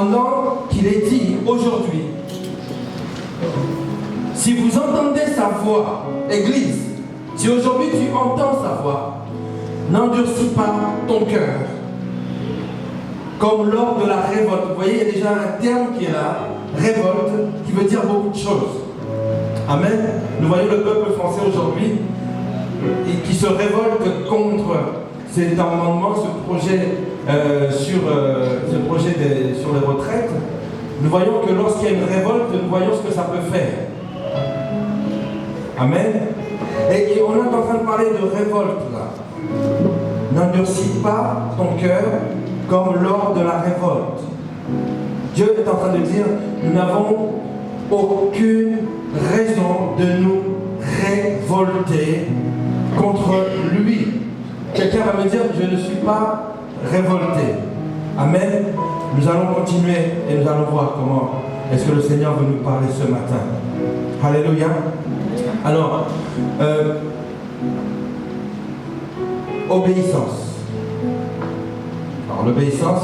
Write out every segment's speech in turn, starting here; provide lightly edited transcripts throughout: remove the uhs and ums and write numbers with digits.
pendant qu'il est dit aujourd'hui, si vous entendez sa voix, Église, si aujourd'hui tu entends sa voix, n'endurcis pas ton cœur, comme lors de la révolte. Vous voyez, il y a déjà un terme qui est là, révolte, qui veut dire beaucoup de choses. Amen. Nous voyons le peuple français aujourd'hui qui se révolte contre cet amendement, ce projet sur les retraites. Nous voyons que lorsqu'il y a une révolte, nous voyons ce que ça peut faire. Amen. Et on est en train de parler de révolte là. N'endurcis pas ton cœur comme lors de la révolte. Dieu est en train de dire, nous n'avons aucune raison de nous révolter contre lui. Quelqu'un va me dire, je ne suis pas révolté. Amen. Nous allons continuer et nous allons voir comment est-ce que le Seigneur veut nous parler ce matin. Alléluia. Alors, obéissance. Alors, l'obéissance,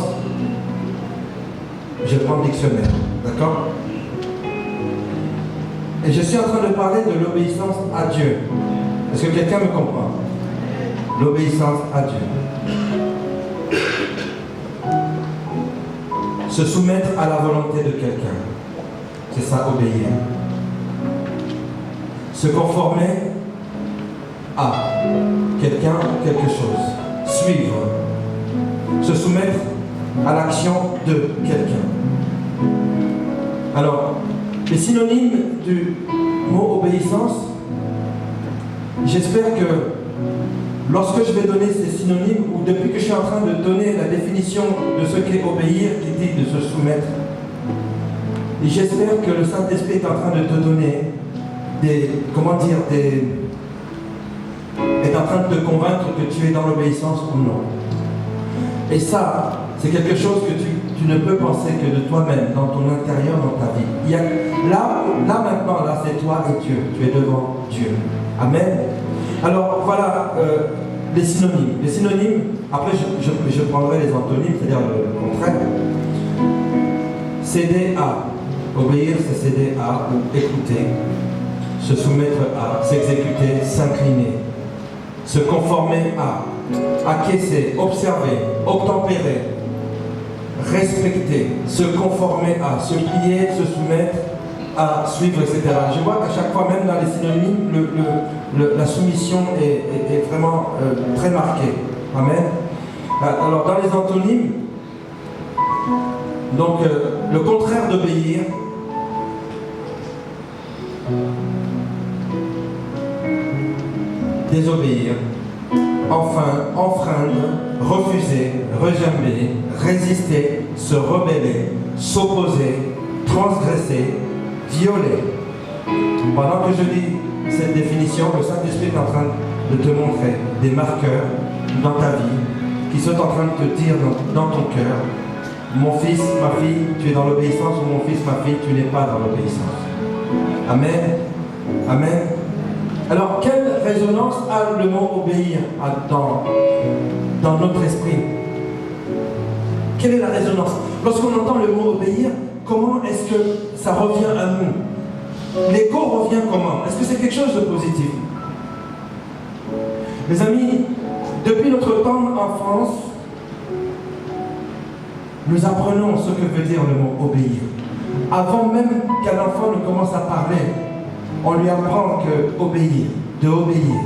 je prends le dictionnaire, d'accord? Et je suis en train de parler de l'obéissance à Dieu. Est-ce que quelqu'un me comprend? L'obéissance à Dieu. Se soumettre à la volonté de quelqu'un. C'est ça, obéir. Se conformer à quelqu'un, quelque chose. Suivre. Se soumettre à l'action de quelqu'un. Alors, les synonymes du mot obéissance, j'espère que lorsque je vais donner ces synonymes, ou depuis que je suis en train de donner la définition de ce qu'est obéir, qui dit de se soumettre, et j'espère que le Saint-Esprit est en train de te donner est en train de te convaincre que tu es dans l'obéissance ou non. Et ça, c'est quelque chose que tu ne peux penser que de toi-même, dans ton intérieur, dans ta vie. Là maintenant, c'est toi et Dieu. Tu es devant Dieu. Amen. Alors voilà les synonymes. Les synonymes, après je prendrai les antonymes, c'est-à-dire le contraire. Céder à. Obéir, c'est céder à ou écouter. Se soumettre à, s'exécuter, s'incliner. Se conformer à. Acquiescer, observer, obtempérer, respecter, se conformer à, se plier, se soumettre à, suivre, etc. Je vois qu'à chaque fois, même dans les synonymes, la soumission est vraiment très marquée. Amen. Alors, dans les antonymes, donc le contraire d'obéir, désobéir, enfin, enfreindre, refuser, rejamber, résister, se rebeller, s'opposer, transgresser, violer. Pendant que je dis cette définition, le Saint-Esprit est en train de te montrer des marqueurs dans ta vie qui sont en train de te dire dans ton cœur, mon fils, ma fille, tu es dans l'obéissance, ou mon fils, ma fille, tu n'es pas dans l'obéissance. Amen. Amen. Alors, quelle résonance a le mot obéir dans notre esprit? Quelle est la résonance? Lorsqu'on entend le mot obéir, comment est-ce que ça revient à nous? L'écho revient comment? Est-ce que c'est quelque chose de positif? Mes amis, depuis notre temps d'enfance, nous apprenons ce que veut dire le mot obéir. Avant même qu'un enfant ne commence à parler, on lui apprend que obéir, de obéir.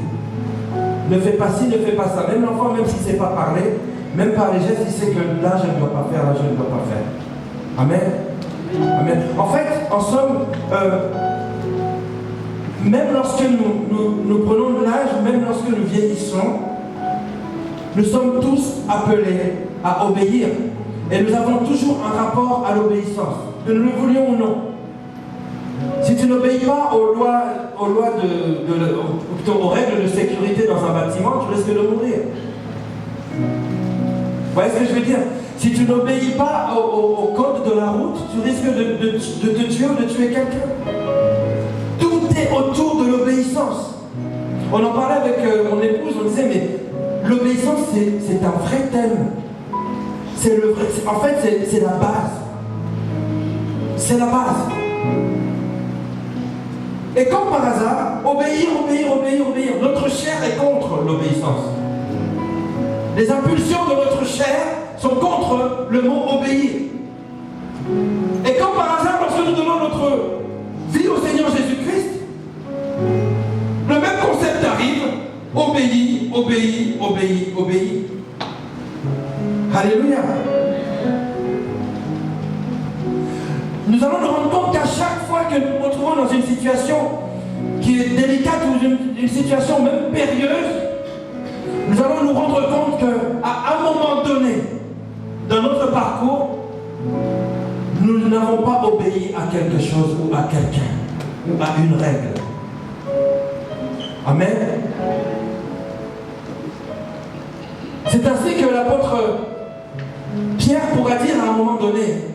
Ne fais pas ci, ne fais pas ça. Même l'enfant, même s'il ne sait pas parler, même par les gestes, il sait que là, je ne dois pas faire, là, je ne dois pas faire. Amen. Amen. En fait, en somme, même lorsque nous prenons de l'âge, même lorsque nous vieillissons, nous sommes tous appelés à obéir. Et nous avons toujours un rapport à l'obéissance, que nous le voulions ou non. Si tu n'obéis pas aux règles de sécurité dans un bâtiment, tu risques de mourir. Vous voyez ce que je veux dire? Si tu n'obéis pas au code de la route, tu risques de te tuer ou de tuer quelqu'un. Tout est autour de l'obéissance. On en parlait avec mon épouse, on disait, mais l'obéissance, c'est un vrai thème. En fait, c'est la base. C'est la base. Et comme par hasard, obéir. Notre chair est contre l'obéissance. Les impulsions de notre chair sont contre le mot obéir. Et comme par hasard, lorsque nous donnons notre vie au Seigneur Jésus-Christ, le même concept arrive. Obéis. Alléluia. Nous allons nous rendre compte qu'à chaque fois que nous nous retrouvons dans une situation qui est délicate ou une situation même périlleuse, nous allons nous rendre compte qu'à un moment donné, dans notre parcours, nous n'avons pas obéi à quelque chose ou à quelqu'un, ou à une règle. Amen. C'est ainsi que l'apôtre Pierre pourra dire à un moment donné,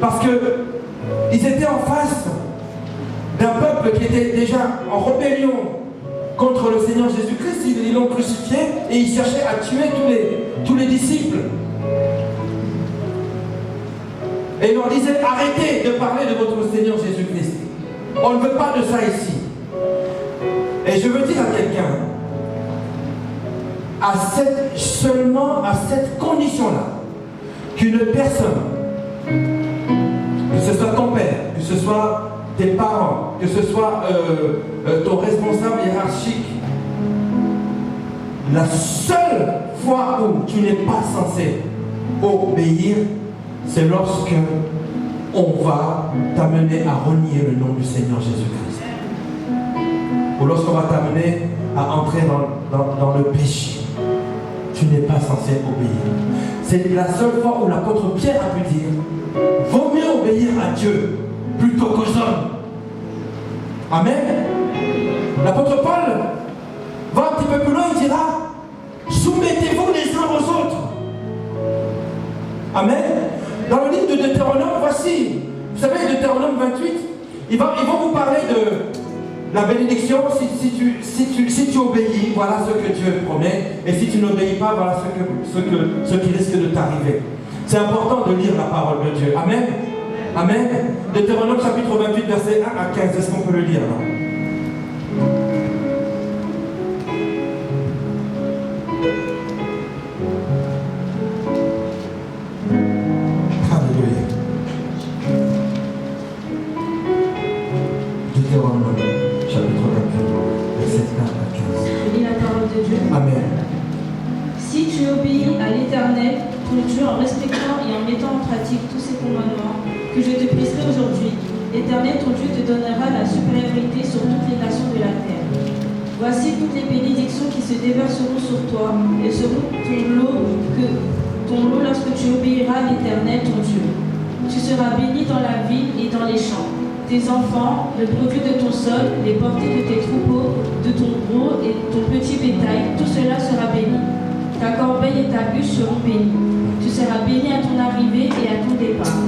parce qu'ils étaient en face d'un peuple qui était déjà en rébellion contre le Seigneur Jésus-Christ. Ils l'ont crucifié et ils cherchaient à tuer tous les disciples. Et il leur disait, arrêtez de parler de votre Seigneur Jésus-Christ. On ne veut pas de ça ici. Et je veux dire à quelqu'un, seulement à cette condition-là, qu'une personne, que ce soit ton père, que ce soit tes parents, que ce soit ton responsable hiérarchique, la seule fois où tu n'es pas censé obéir, c'est lorsque on va t'amener à renier le nom du Seigneur Jésus-Christ. Ou lorsqu'on va t'amener à entrer dans le péché. Tu n'es pas censé obéir. C'est la seule fois où l'apôtre Pierre a pu dire, vaut mieux obéir à Dieu plutôt qu'aux hommes. Amen. L'apôtre Paul va un petit peu plus loin, il dira, soumettez-vous les uns aux autres. Amen. Dans le livre de Deutéronome, voici, vous savez, Deutéronome 28, ils vont vous parler de la bénédiction. Si tu obéis, voilà ce que Dieu promet. Et si tu n'obéis pas, voilà ce qui risque de t'arriver. C'est important de lire la parole de Dieu. Amen. Amen. Deutéronome chapitre 28, verset 1 à 15. Est-ce qu'on peut le lire là? Alléluia. Deutéronome chapitre 28, verset 1 à 15. Je lis la parole de Dieu. Amen. Si tu obéis à l'Éternel, ton Dieu, en respectant et en mettant en pratique tous ces commandements que je te prescris aujourd'hui, l'Éternel, ton Dieu, te donnera la supériorité sur toutes les nations de la terre. Voici toutes les bénédictions qui se déverseront sur toi et seront ton lot lorsque tu obéiras à l'Éternel, ton Dieu. Tu seras béni dans la ville et dans les champs. Tes enfants, le produit de ton sol, les portées de tes troupeaux, de ton gros et ton petit bétail, tout cela sera béni. Ta corbeille et ta bûche seront bénies. Tu seras béni à ton arrivée et à ton départ.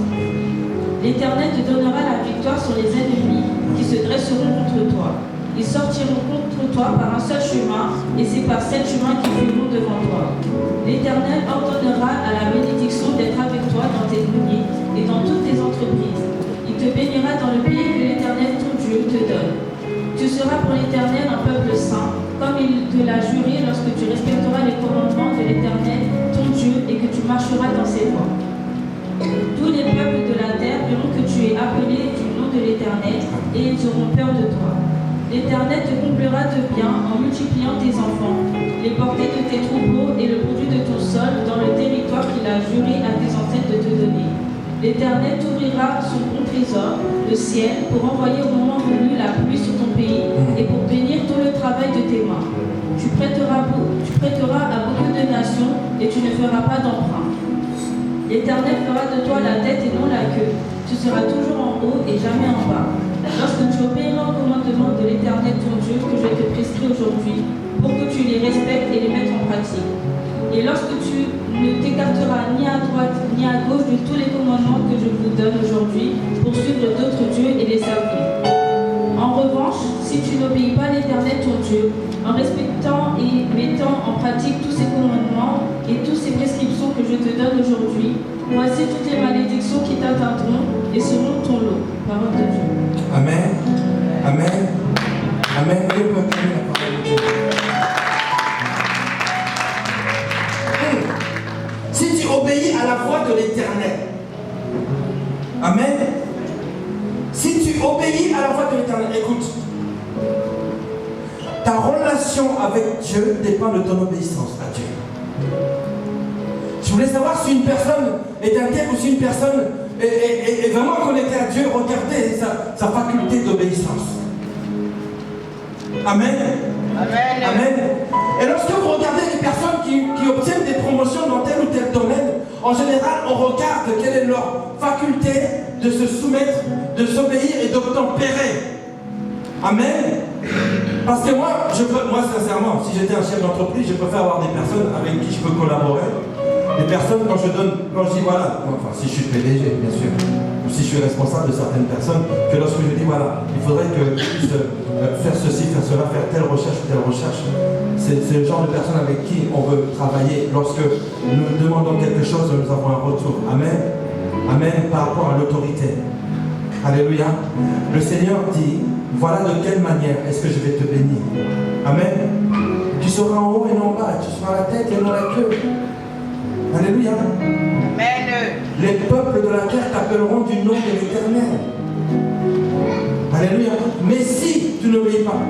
L'Éternel te donnera la victoire sur les ennemis qui se dresseront contre toi. Ils sortiront contre toi par un seul chemin, et c'est par 7 chemins qui fuiront devant toi. L'Éternel ordonnera à la bénédiction d'être avec toi dans tes greniers et dans toutes tes entreprises. Il te bénira dans le pays que l'Éternel ton Dieu te donne. Tu seras pour l'Éternel un peuple saint, comme il te l'a juré lorsque tu respecteras les commandements de l'Éternel ton Dieu et que tu marcheras dans ses voies. Tous les peuples de la terre verront que tu es appelé du nom de l'Éternel et ils auront peur de toi. L'Éternel te comblera de bien en multipliant tes enfants, les portées de tes troupeaux et le produit de ton sol dans le territoire qu'il a juré à tes ancêtres de te donner. L'Éternel t'ouvrira son bon trésor, le ciel, pour envoyer au moment venu la pluie sur ton pays et pour bénir tout le travail de tes mains. Tu prêteras à beaucoup de nations et tu ne feras pas d'emprunt. L'Éternel fera de toi la tête et non la queue. Tu seras toujours en haut et jamais en bas. Lorsque tu obéiras au commandement de l'Éternel ton Dieu que je te prescris aujourd'hui, pour que tu les respectes et les mettes en pratique. Et lorsque tu ne t'écarteras ni à droite ni à gauche de tous les commandements que je vous donne aujourd'hui pour suivre d'autres dieux et les servir. En revanche, si tu n'obéis pas à l'Éternel ton Dieu, en respectant et mettant en pratique tous ces commandements et toutes ces prescriptions que je te donne aujourd'hui, voici toutes les malédictions ceux qui t'atteindront et seront ton lot. Parole de Dieu. Amen. Amen. Amen. Dieu peut acclamer la parole de Dieu. Si tu obéis à la voix de l'Éternel, amen. Si tu obéis à la voix de l'Éternel, écoute, ta relation avec Dieu dépend de ton obéissance à Dieu. Je voulais savoir si une personne est intègre ou si une personne est vraiment connectée à Dieu. Regardez sa faculté d'obéissance. Amen. Amen. Amen. Et lorsque vous regardez les personnes qui obtiennent des promotions dans tel ou tel domaine, en général, on regarde quelle est leur faculté de se soumettre, de s'obéir et d'obtempérer. Amen. Parce que moi, sincèrement, si j'étais un chef d'entreprise, je préfère avoir des personnes avec qui je peux collaborer. Des personnes, quand je dis voilà, enfin si je suis PDG, bien sûr, ou si je suis responsable de certaines personnes, que lorsque je dis voilà, il faudrait que je puisse faire ceci, faire cela, faire telle recherche, c'est le genre de personnes avec qui on veut travailler. Lorsque nous demandons quelque chose, nous avons un retour. Amen. Amen, par rapport à l'autorité. Alléluia. Le Seigneur dit, voilà de quelle manière est-ce que je vais te bénir. Amen. Tu seras en haut et non en bas, tu seras la tête et non la queue. Alléluia. Amen. Les peuples de la terre t'appelleront du nom de l'Éternel. Alléluia. Mais si tu n'obéis pas,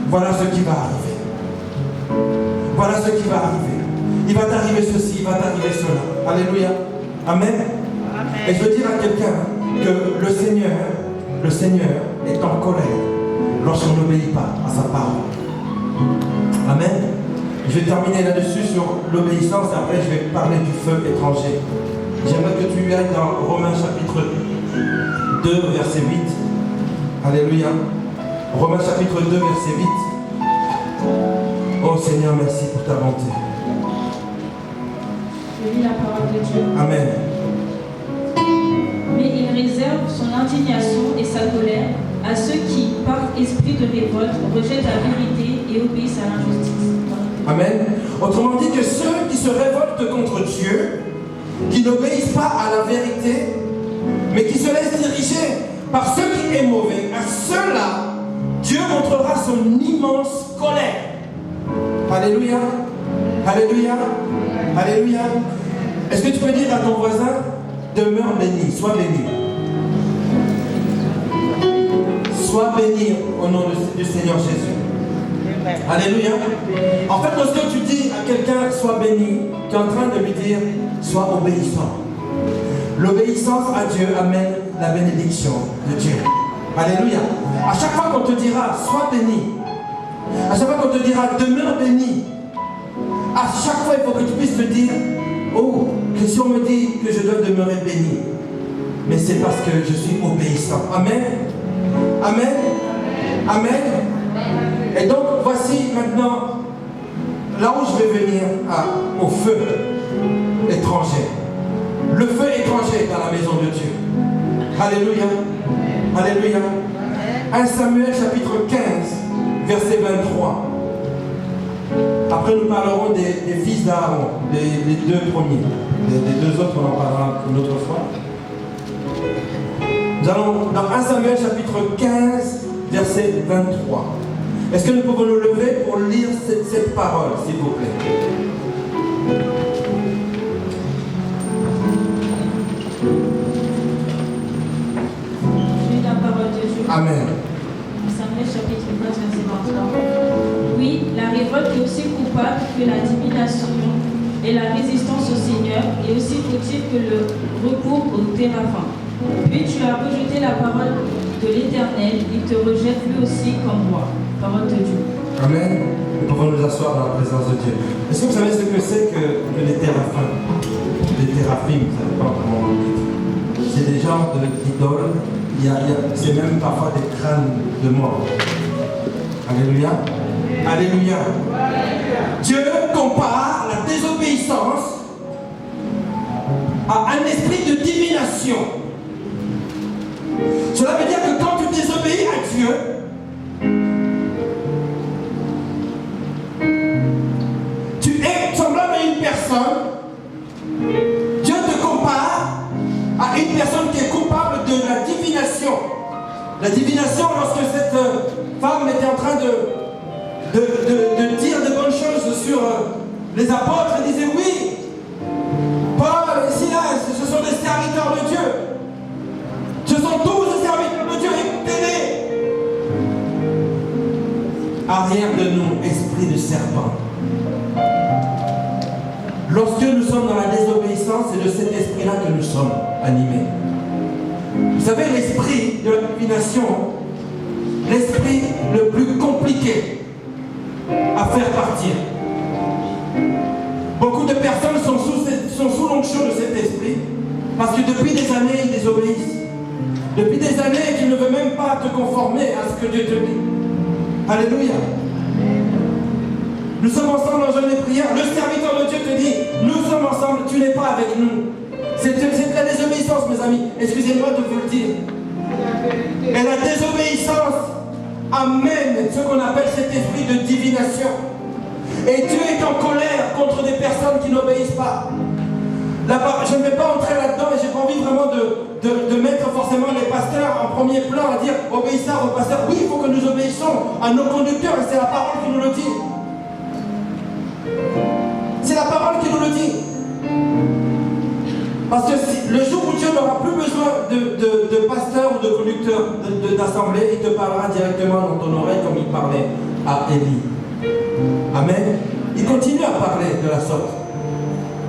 voilà ce qui va arriver. Voilà ce qui va arriver. Il va t'arriver ceci, il va t'arriver cela. Alléluia. Amen. Amen. Et je veux dire à quelqu'un que le Seigneur est en colère lorsqu'on n'obéit pas à sa parole. Amen. Je vais terminer là-dessus sur l'obéissance et après je vais parler du feu étranger. J'aimerais que tu ailles dans Romains chapitre 2, verset 8. Alléluia. Romains chapitre 2, verset 8. Oh Seigneur, merci pour ta bonté. Je lis la parole de Dieu. Amen. Mais il réserve son indignation et sa colère à ceux qui, par esprit de révolte, rejettent la vérité et obéissent à l'injustice. Amen. Autrement dit que ceux qui se révoltent contre Dieu, qui n'obéissent pas à la vérité, mais qui se laissent diriger par ce qui est mauvais, à ceux-là, Dieu montrera son immense colère. Alléluia. Alléluia. Alléluia. Est-ce que tu peux dire à ton voisin, demeure béni, sois béni. Sois béni au nom du Seigneur Jésus. Amen. Alléluia. En fait, lorsque tu dis à quelqu'un sois béni, tu es en train de lui dire sois obéissant. L'obéissance à Dieu amène la bénédiction de Dieu. Alléluia. À chaque fois qu'on te dira sois béni, à chaque fois qu'on te dira demeure béni, à chaque fois il faut que tu puisses te dire oh, que si on me dit que je dois demeurer béni, mais c'est parce que je suis obéissant. Amen. Amen. Amen. Et donc voici maintenant là où je vais venir au feu étranger. Le feu étranger dans la maison de Dieu. Alléluia. Alléluia. 1 Samuel chapitre 15, verset 23. Après nous parlerons des fils d'Aaron, les deux premiers. Les deux autres, on en parlera une autre fois. Nous allons dans 1 Samuel chapitre 15, verset 23. Est-ce que nous pouvons nous lever pour lire cette parole, s'il vous plaît? Je lis la parole de Dieu. Amen. Samuel chapitre 15, verset 23. Oui, la révolte est aussi coupable que la divination et la résistance au Seigneur, et aussi faut-il que le recours au téraphim. Puis tu as rejeté la parole de l'Éternel, il te rejette lui aussi comme moi. Parole de Dieu. Amen. Nous pouvons nous asseoir dans la présence de Dieu. Est-ce que vous savez ce que c'est que les téraphim? Les téraphim, vous savez pas comment on dit. C'est des genres d'idoles. C'est même parfois des crânes de mort. Alléluia. Alléluia. Dieu compare la désobéissance à un esprit de divination. Cela veut dire que quand tu désobéis à Dieu, La divination, lorsque cette femme était en train de dire de bonnes choses sur les apôtres, elle disait oui, Paul et Silas, ce sont des serviteurs de Dieu. Ce sont tous des serviteurs de Dieu, écoutez-les. Arrière de nous, esprit de serpent. Lorsque nous sommes dans la désobéissance, c'est de cet esprit-là que nous sommes animés. Vous savez, l'esprit de la divination, l'esprit le plus compliqué à faire partir. Beaucoup de personnes sont sous l'onction de cet esprit parce que depuis des années, ils désobéissent. Depuis des années, tu ne veux même pas te conformer à ce que Dieu te dit. Alléluia. Nous sommes ensemble dans une prière. Le serviteur de Dieu te dit, nous sommes ensemble, tu n'es pas avec nous. C'est de la désobéissance, mes amis. Excusez-moi de vous le dire. Et la désobéissance amène ce qu'on appelle cet esprit de divination. Et Dieu est en colère contre des personnes qui n'obéissent pas. Je ne vais pas entrer là-dedans et j'ai pas envie vraiment de mettre forcément les pasteurs en premier plan à dire obéissez aux pasteurs. Oui, il faut que nous obéissons à nos conducteurs et c'est la parole qui nous le dit. C'est la parole qui nous le dit. Parce que le jour où Dieu n'aura plus besoin de pasteur ou de conducteur d'assemblée, il te parlera directement dans ton oreille comme il parlait à Élie. Amen. Il continue à parler de la sorte.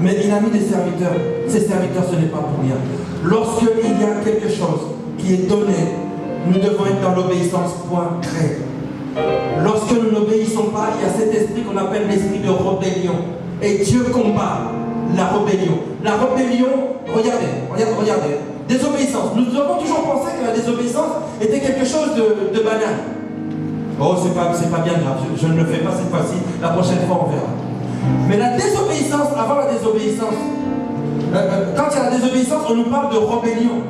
Mais il a mis des serviteurs. Ces serviteurs, ce n'est pas pour rien. Lorsqu'il y a quelque chose qui est donné, nous devons être dans l'obéissance, point crée. Lorsque nous n'obéissons pas, il y a cet esprit qu'on appelle l'esprit de rébellion. Et Dieu combat la rébellion. La rébellion, regardez. Désobéissance. Nous avons toujours pensé que la désobéissance était quelque chose de banal. Oh, c'est pas bien grave, je ne le fais pas cette fois-ci, la prochaine fois on verra. Mais la désobéissance, avant la désobéissance, quand il y a la désobéissance, on nous parle de rébellion.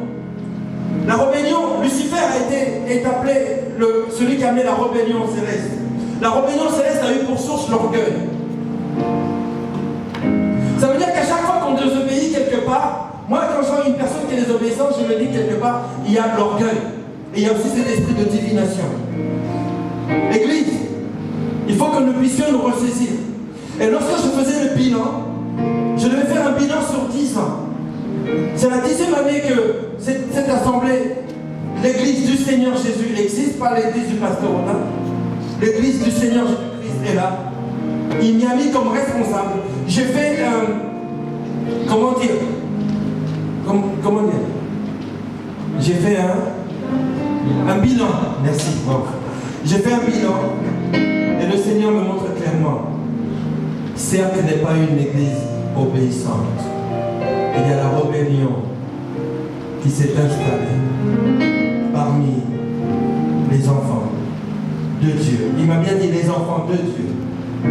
La rébellion, Lucifer est appelé celui qui a amené la rébellion céleste. La rébellion céleste a eu pour source l'orgueil. Ça veut dire qu'à chaque fois qu'on désobéit quelque part, moi quand je vois une personne qui est désobéissante, je me dis quelque part, il y a l'orgueil. Et il y a aussi cet esprit de divination. Église, il faut que nous puissions nous ressaisir. Et lorsque je faisais le bilan, je devais faire un bilan sur 10 ans. C'est la 10e année que cette assemblée, l'église du Seigneur Jésus existe, pas l'église du pasteur Ronan. L'église du Seigneur Jésus-Christ est là. Il m'y a mis comme responsable. J'ai fait comment dire j'ai fait un bilan. Merci. Wow. J'ai fait un bilan et le Seigneur me montre clairement. Certes, ce n'est pas une église obéissante. Il y a la rébellion qui s'est installée parmi les enfants de Dieu. Il m'a bien dit les enfants de Dieu.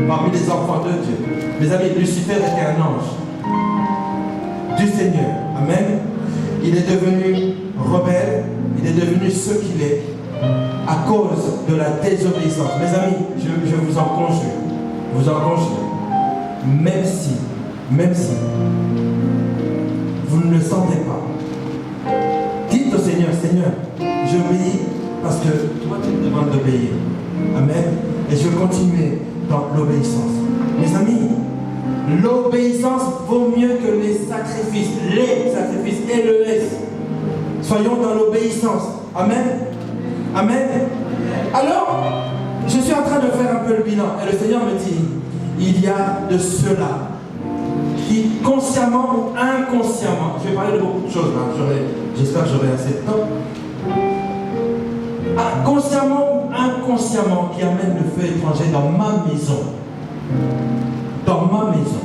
Parmi les enfants de Dieu. Mes amis, Lucifer était un ange du Seigneur. Amen. Il est devenu rebelle. Il est devenu ce qu'il est à cause de la désobéissance. Mes amis, je vous en conjure. Même si vous ne le sentez pas, dites au Seigneur, Seigneur, j'obéis parce que toi tu me demandes d'obéir. Amen. Et je vais continuer dans l'obéissance. Mes amis, l'obéissance vaut mieux que les sacrifices. Les sacrifices, LES. Soyons dans l'obéissance. Amen. Amen. Alors, je suis en train de faire un peu le bilan. Et le Seigneur me dit, il y a de ceux-là qui, consciemment ou inconsciemment, je vais parler de beaucoup de choses là, j'espère que j'aurai assez de temps, consciemment ou inconsciemment, qui amènent le feu étranger dans ma maison. Dans ma maison.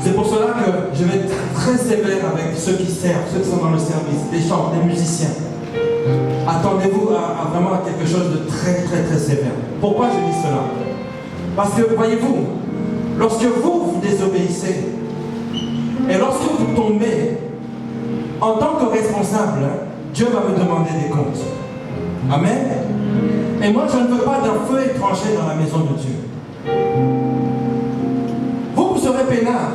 C'est pour cela que je vais être très sévère avec ceux qui servent, ceux qui sont dans le service, les chants, les musiciens. Attendez-vous à vraiment quelque chose de très très très sévère. Pourquoi je dis cela? Parce que, voyez-vous, lorsque vous désobéissez, et lorsque vous tombez, en tant que responsable, Dieu va me demander des comptes. Amen. Et moi, je ne veux pas d'un feu étranger dans la maison de Dieu. Vous serez peinard.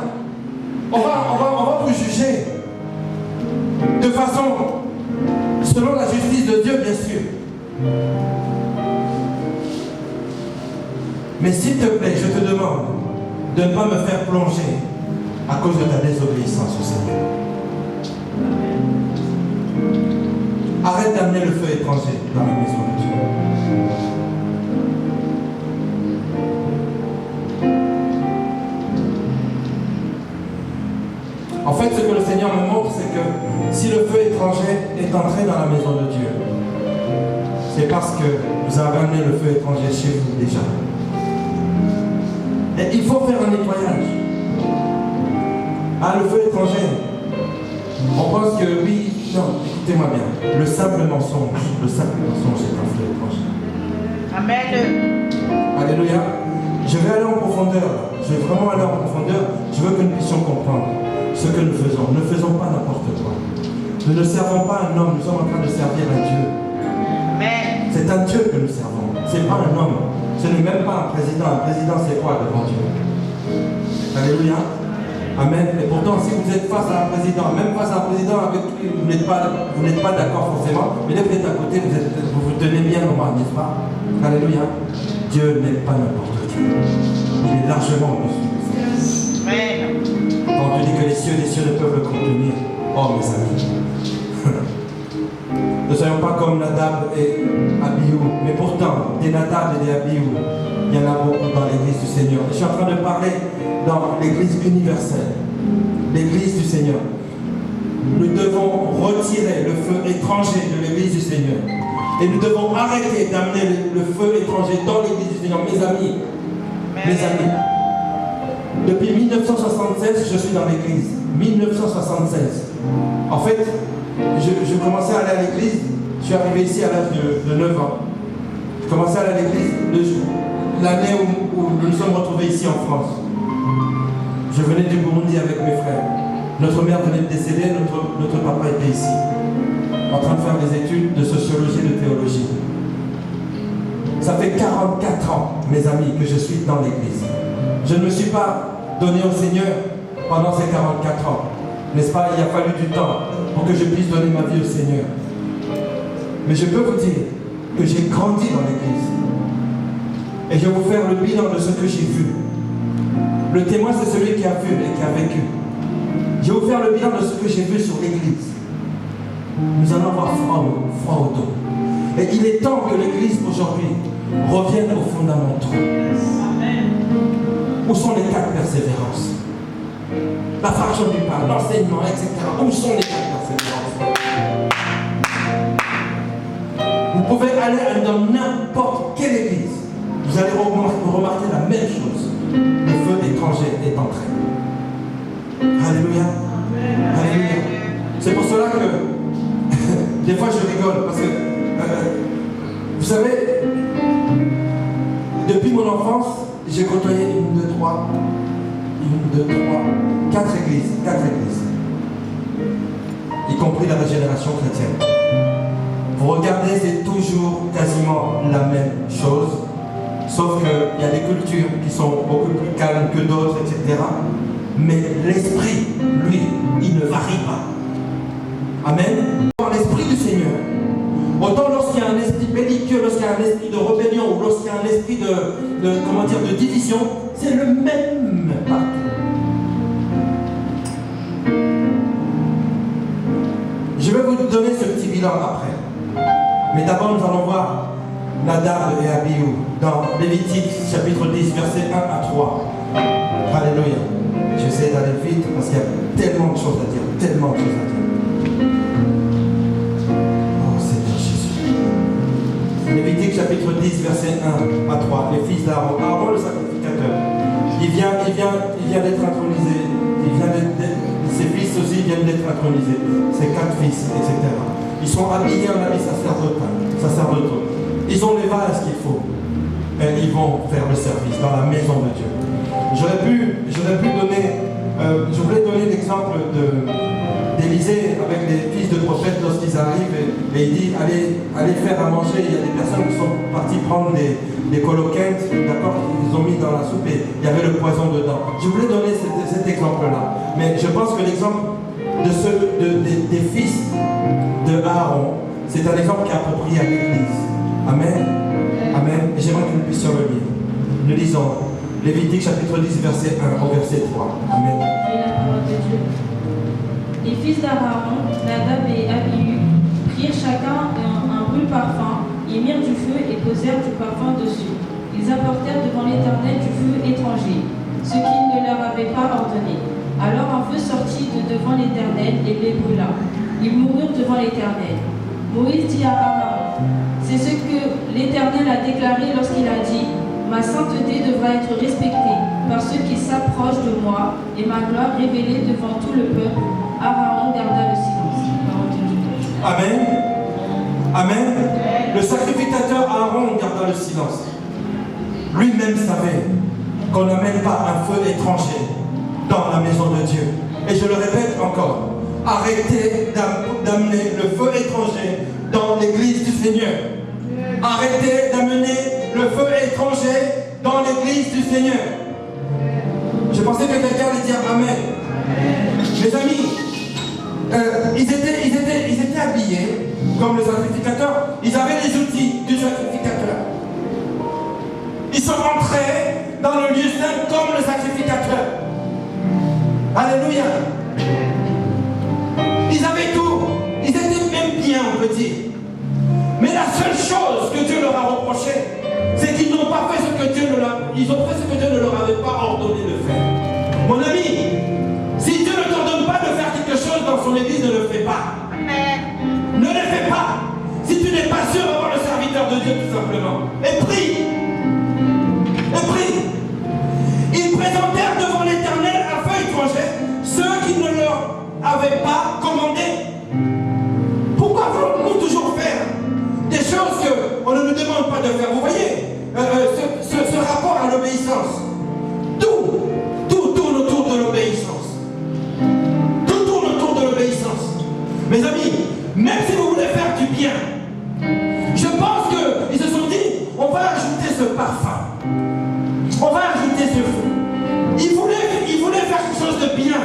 On va vous juger de façon Mais s'il te plaît, je te demande de ne pas me faire plonger à cause de ta désobéissance au Seigneur. Arrête d'amener le feu étranger dans la maison de Dieu. En fait, ce que le Seigneur me montre, c'est que si le feu étranger est entré dans la maison de Dieu, c'est parce que vous avez amené le feu étranger chez vous déjà. Et il faut faire un nettoyage. Ah, le feu étranger. On pense que oui, non, écoutez-moi bien. Le simple mensonge est un feu étranger. Amen. Alléluia. Je vais aller en profondeur. Je vais vraiment aller en profondeur. Je veux que nous puissions comprendre ce que nous faisons. Ne faisons pas n'importe quoi. Nous ne servons pas un homme, nous sommes en train de servir un Dieu. Amen. C'est un Dieu que nous servons. Ce n'est pas un homme. Ce n'est même pas un président. Un président, c'est quoi devant Dieu? Alléluia. Amen. Et pourtant, si vous êtes face à un président, même face à un président avec qui vous n'êtes pas d'accord forcément, mais dès que vous êtes à côté, vous vous tenez bien au bras, n'est-ce pas? Alléluia. Dieu n'est pas n'importe qui. Il est largement au-dessus. Amen. Quand tu dis que les cieux ne peuvent le contenir, oh mes amis. Ne soyons pas comme Nadab et Abihu, mais pourtant, des Nadab et des Abihu, il y en a beaucoup dans l'église du Seigneur. Je suis en train de parler dans l'église universelle, l'église du Seigneur. Nous devons retirer le feu étranger de l'église du Seigneur. Et nous devons arrêter d'amener le feu étranger dans l'église du Seigneur. Mes amis, mes amis, depuis 1976, je suis dans l'église. 1976. En fait, je commençais à aller à l'église, je suis arrivé ici à l'âge de 9 ans. Je commençais à aller à l'église l'année où nous nous sommes retrouvés ici en France. Je venais du Burundi avec mes frères. Notre mère venait de décéder, notre papa était ici, en train de faire des études de sociologie et de théologie. Ça fait 44 ans, mes amis, que je suis dans l'église. Je ne me suis pas donné au Seigneur pendant ces 44 ans. N'est-ce pas? Il a fallu du temps pour que je puisse donner ma vie au Seigneur. Mais je peux vous dire que j'ai grandi dans l'église. Et je vais vous faire le bilan de ce que j'ai vu. Le témoin, c'est celui qui a vu et qui a vécu. Je vais vous faire le bilan de ce que j'ai vu sur l'église. Nous allons avoir froid au dos. Et il est temps que l'église aujourd'hui revienne aux fondamentaux. Où sont les 4 persévérances? La fraction du pain, l'enseignement, etc. Où sont les 4 persévérances? Vous pouvez aller dans n'importe quelle église. Vous allez remarquer la même chose. Le feu étranger est entré. Alléluia. Alléluia. C'est pour cela que des fois je rigole parce que vous savez, depuis mon enfance, j'ai côtoyé 4 églises, y compris la régénération chrétienne. Vous regardez, c'est toujours quasiment la même chose, sauf qu'il y a des cultures qui sont beaucoup plus calmes que d'autres, etc. Mais l'esprit, lui, il ne varie pas. Amen. Par l'esprit du Seigneur. Autant lorsqu'il y a un esprit belliqueux, lorsqu'il y a un esprit de rébellion, ou lorsqu'il y a un esprit de division, c'est le même partout. Je vais vous donner ce petit bilan après. Mais d'abord, nous allons voir Nadab et Abihu dans Lévitique chapitre 10, versets 1 à 3. Alléluia. J'essaie d'aller vite parce qu'il y a tellement de choses à dire, tellement de choses à dire. Oh Seigneur Jésus. Lévitique chapitre 10, versets 1 à 3. Les fils d'Aaron. Aaron le sacrificateur. Il vient d'être intronisé. Ses fils aussi viennent d'être intronisés. Ses 4 fils, etc. Ils sont habillés en habits sacerdotaux. Ils ont les vases qu'il faut. Et ils vont faire le service dans la maison de Dieu. J'aurais pu donner, je voulais donner l'exemple d'Élisée avec les fils de prophètes lorsqu'ils arrivent et il dit allez faire à manger. Il y a des personnes qui sont parties prendre des coloquintes, d'accord, qu'ils ont mis dans la soupe et il y avait le poison dedans. Je voulais donner cet exemple-là. Mais je pense que l'exemple des fils de Aaron, c'est un exemple qui est approprié à l'Église. Amen. Amen. Et j'aimerais que nous puissions le lire. Nous lisons Lévitique chapitre 10, verset 1 au verset 3. Amen. Et la parole de Dieu. Les fils d'Aaron, Nadab et Abihu, prirent chacun un brûle-parfum, y mirent du feu et posèrent du parfum dessus. Ils apportèrent devant l'Éternel du feu étranger, ce qu'il ne leur avait pas ordonné. Alors un feu sortit de devant l'Éternel et les brûla. Ils moururent devant l'Éternel. Moïse dit à Aaron, c'est ce que l'Éternel a déclaré lorsqu'il a dit, ma sainteté devra être respectée par ceux qui s'approchent de moi et ma gloire révélée devant tout le peuple. Aaron garda le silence. Amen. Amen. Le sacrificateur Aaron garda le silence. Lui-même savait qu'on n'amène pas un feu étranger dans la maison de Dieu. Et je le répète encore, arrêtez d'amener le feu étranger dans l'église du Seigneur. Arrêtez d'amener le feu étranger dans l'église du Seigneur. Je pensais que quelqu'un allait dire Amen. Mes amis, ils étaient habillés comme le sacrificateur. Ils avaient les outils du sacrificateur. Ils sont entrés dans le lieu saint comme le sacrificateur. Alléluia. Ils avaient tout. Ils étaient même bien, on peut dire. Mais la seule chose que Dieu leur a reproché, c'est qu'ils n'ont pas fait ce que Dieu ne leur... Ils ont fait ce que Dieu ne leur avait pas ordonné de faire. Mon ami, si Dieu ne t'ordonne pas de faire quelque chose dans son église, ne le fais pas. Ne le fais pas. Si tu n'es pas sûr d'avoir le serviteur de Dieu, tout simplement. Et prie. Et prie. Ils présentèrent devant l'Éternel un feu étranger, ceux qui ne leur avaient pas commandé. Pourquoi voulons-nous toujours faire des choses qu'on ne nous demande pas de faire? Vous voyez, ce rapport à l'obéissance. Tout tourne autour de l'obéissance. Tout tourne autour de l'obéissance. Mes amis, même si vous voulez faire du bien, je pense qu'ils se sont dit, on va ajouter ce parfum. On va ajouter ce feu. Ils voulaient faire quelque chose de bien.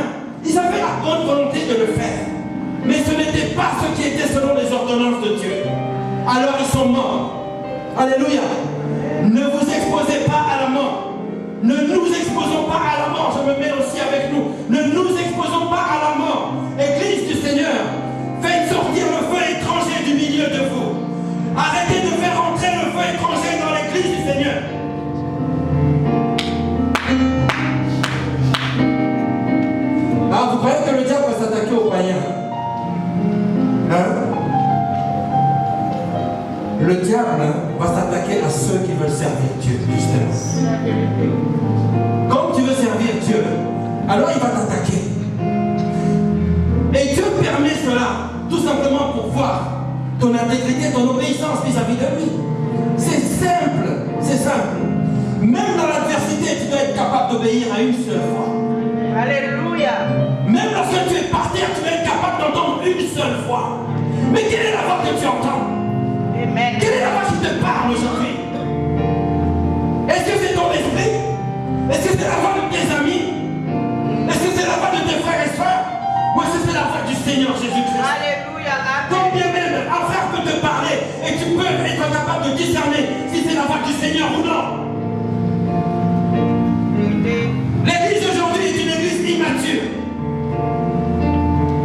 Ils avaient la bonne volonté de le faire. Mais ce n'était pas ce qui était selon les ordonnances de Dieu. Alors ils sont morts. Alléluia. Ne vous exposez pas à la mort. Ne nous exposons pas à la mort. Je me mets aussi avec nous. Ne nous exposons pas à la mort. Église du Seigneur, faites sortir le feu étranger du milieu de vous. Arrêtez de faire entrer le feu étranger dans l'église du Seigneur. Ah, vous croyez que le diable va s'attaquer aux païens? Hein? Le diable va s'attaquer à ceux qui veulent servir Dieu, justement. Comme tu veux servir Dieu, alors il va t'attaquer. Et Dieu permet cela, tout simplement pour voir ton intégrité, ton obéissance vis-à-vis de lui. C'est simple, c'est simple. Même dans l'adversité, tu dois être capable d'obéir à une seule fois. Alléluia. Même lorsque tu es par terre, tu dois être capable d'entendre une seule fois. Mais quelle est la voix que tu entends? Amen. Quelle est la voix qui te parle aujourd'hui? Est-ce que c'est ton esprit? Est-ce que c'est la voix de tes amis? Est-ce que c'est la voix de tes frères et sœurs? Ou est-ce que c'est la voix du Seigneur Jésus-Christ? Alléluia. Combien même un frère peut te parler et tu peux être capable de discerner si c'est la voix du Seigneur ou non? L'église d'aujourd'hui est une église immature.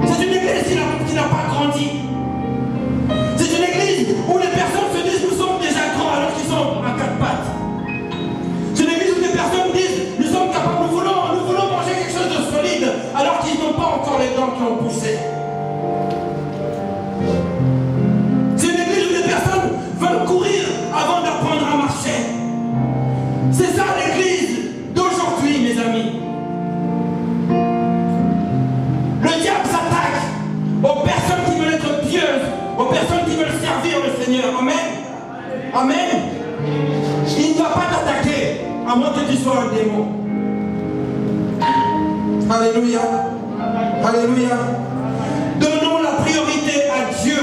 C'est une église qui n'a pas grandi. C'est une église où les personnes se disent nous sommes déjà grands alors qu'ils sont à quatre pattes. C'est une église où les personnes disent nous sommes capables, nous voulons manger quelque chose de solide alors qu'ils n'ont pas encore les dents qui ont poussé. C'est une église où les personnes veulent courir avant d'apprendre à marcher. C'est ça l'église d'aujourd'hui, mes amis. Le diable s'attaque aux personnes qui veulent être pieuses, aux personnes qui veulent servir le Seigneur. Amen. Amen. Il ne va pas t'attaquer à moins que tu sois un démon. Alléluia. Alléluia. Donnons la priorité à Dieu.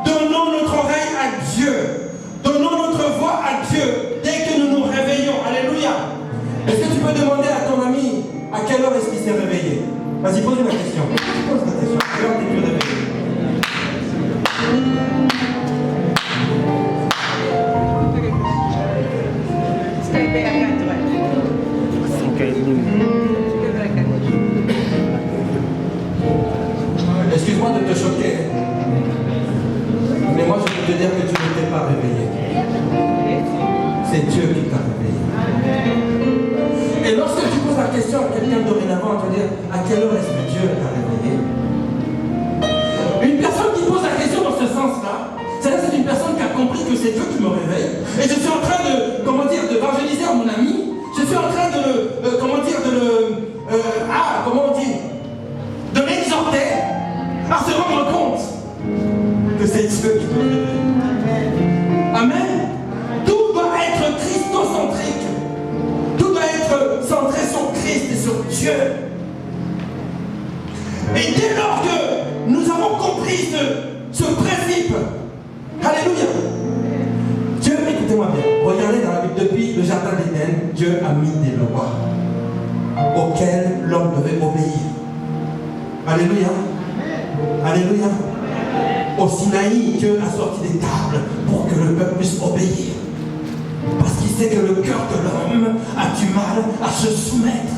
Donnons notre oreille à Dieu. Donnons notre voix à Dieu dès que nous nous réveillons. Alléluia. Est-ce que tu peux demander à ton ami à quelle heure est-ce qu'il s'est réveillé? Vas-y, pose la question. Pose la question. À quelle heure t'es-tu réveillé? te dire que tu ne t'es pas réveillé. C'est Dieu qui t'a réveillé. Et lorsque tu poses la question à quelqu'un dorénavant, tu vas dire à quelle heure est-ce que Dieu t'a réveillé? Une personne qui pose la question dans ce sens-là, c'est une personne qui a compris que c'est Dieu qui me réveille. Et je suis en train de, d'évangéliser à mon ami. Je suis en train de l'exhorter à se rendre compte que c'est Dieu qui me réveille. Amen. Tout doit être christocentrique. Tout doit être centré sur Christ et sur Dieu. Et dès lors que nous avons compris ce principe, alléluia, Dieu, écoutez-moi bien, regardez dans la Bible, depuis le jardin d'Éden, Dieu a mis des lois auxquelles l'homme devait obéir. Alléluia. Alléluia. Au Sinaï, Dieu a sorti des tables pour que le peuple puisse obéir. Parce qu'il sait que le cœur de l'homme a du mal à se soumettre.